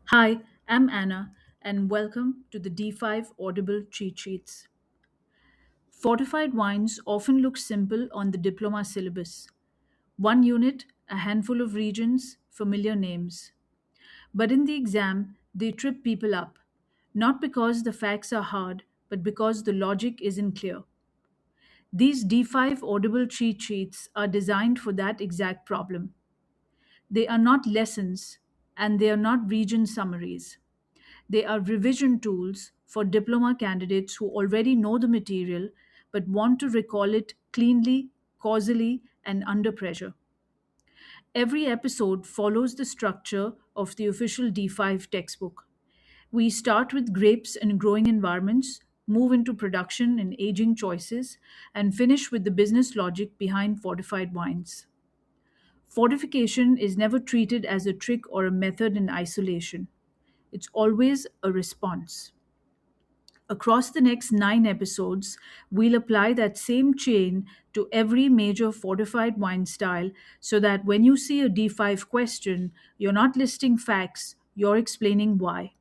Hi, I'm Anna, and welcome to the D5 Audible cheat sheets. Fortified wines often look simple on the diploma syllabus. One unit, a handful of regions, familiar names. But in the exam, they trip people up, not because the facts are hard, but because the logic isn't clear. These D5 Audible cheat sheets are designed for that exact problem. They are not lessons, and they are not region summaries. They are revision tools for diploma candidates who already know the material but want to recall it cleanly, causally, and under pressure. Every episode follows the structure of the official D5 textbook. We start with grapes and growing environments, move into production and aging choices, and finish with the business logic behind fortified wines. Fortification is never treated as a trick or a method in isolation. It's always a response. Across the next 9 episodes, we'll apply that same chain to every major fortified wine style so that when you see a D5 question, you're not listing facts, you're explaining why.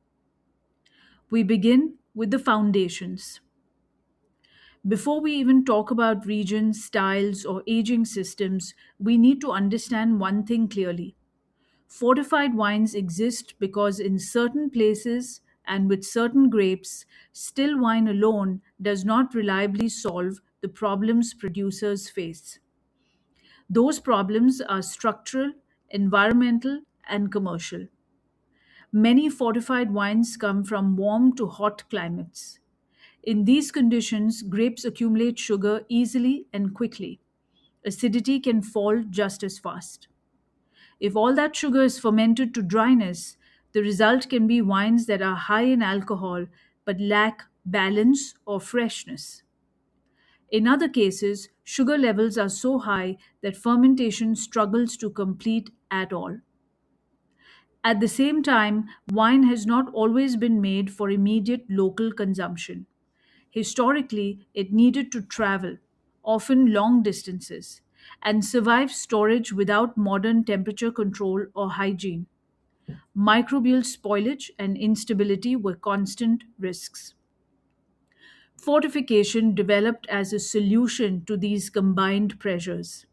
We begin with the foundations. Before we even talk about regions, styles, or aging systems, we need to understand one thing clearly. Fortified wines exist because in certain places and with certain grapes, still wine alone does not reliably solve the problems producers face. Those problems are structural, environmental, and commercial. Many fortified wines come from warm to hot climates. In these conditions, grapes accumulate sugar easily and quickly. Acidity can fall just as fast. If all that sugar is fermented to dryness, the result can be wines that are high in alcohol but lack balance or freshness. In other cases, sugar levels are so high that fermentation struggles to complete at all. At the same time, wine has not always been made for immediate local consumption. Historically, it needed to travel, often long distances, and survive storage without modern temperature control or hygiene. Microbial spoilage and instability were constant risks. Fortification developed as a solution to these combined pressures.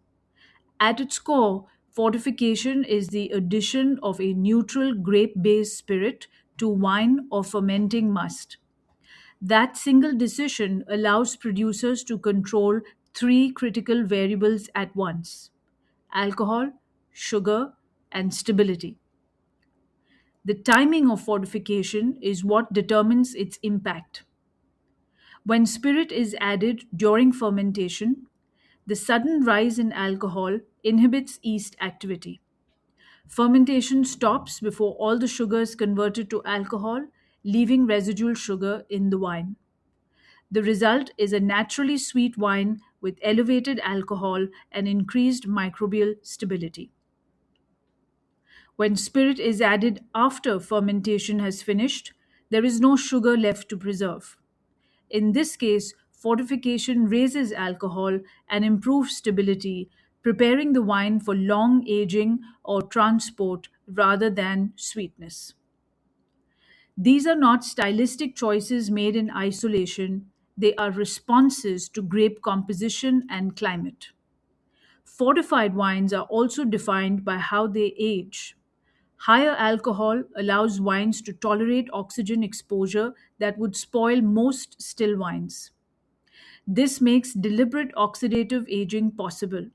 At its core, fortification is the addition of a neutral grape based spirit to wine or fermenting must. That single decision allows producers to control three critical variables at once: alcohol, sugar, and stability. The timing of fortification is what determines its impact. When spirit is added during fermentation, the sudden rise in alcohol inhibits yeast activity. Fermentation stops before all the sugar is converted to alcohol, leaving residual sugar in the wine. The result is a naturally sweet wine with elevated alcohol and increased microbial stability. When spirit is added after fermentation has finished, there is no sugar left to preserve. In this case, fortification raises alcohol and improves stability, preparing the wine for long aging or transport rather than sweetness. These are not stylistic choices made in isolation, they are responses to grape composition and climate. Fortified wines are also defined by how they age. Higher alcohol allows wines to tolerate oxygen exposure that would spoil most still wines. This makes deliberate oxidative aging possible,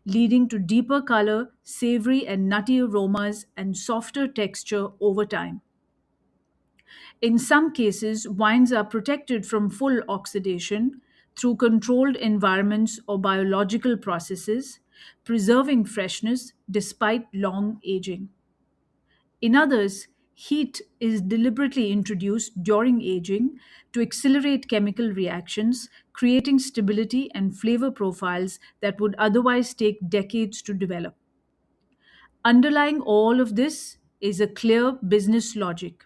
leading to deeper color, savory and nutty aromas, and softer texture over time. In some cases, wines are protected from full oxidation through controlled environments or biological processes, preserving freshness despite long aging. In others, heat is deliberately introduced during aging to accelerate chemical reactions, creating stability and flavor profiles that would otherwise take decades to develop. Underlying all of this is a clear business logic.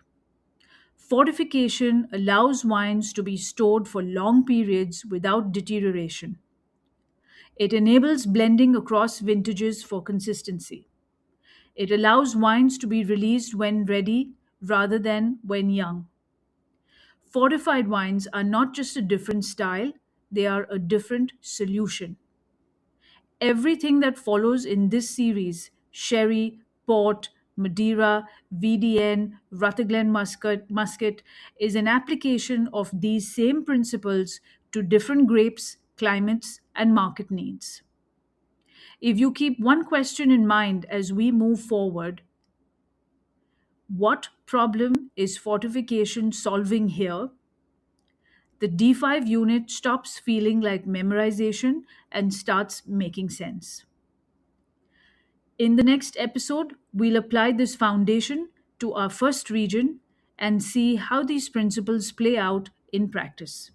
Fortification allows wines to be stored for long periods without deterioration. It enables blending across vintages for consistency. It allows wines to be released when ready rather than when young. Fortified wines are not just a different style, they are a different solution. Everything that follows in this series, sherry, port, Madeira, VDN, Rutherglen Muscat, is an application of these same principles to different grapes, climates, and market needs. If you keep one question in mind as we move forward, what problem is fortification solving here? The D5 unit stops feeling like memorization and starts making sense. In the next episode, we'll apply this foundation to our first region and see how these principles play out in practice.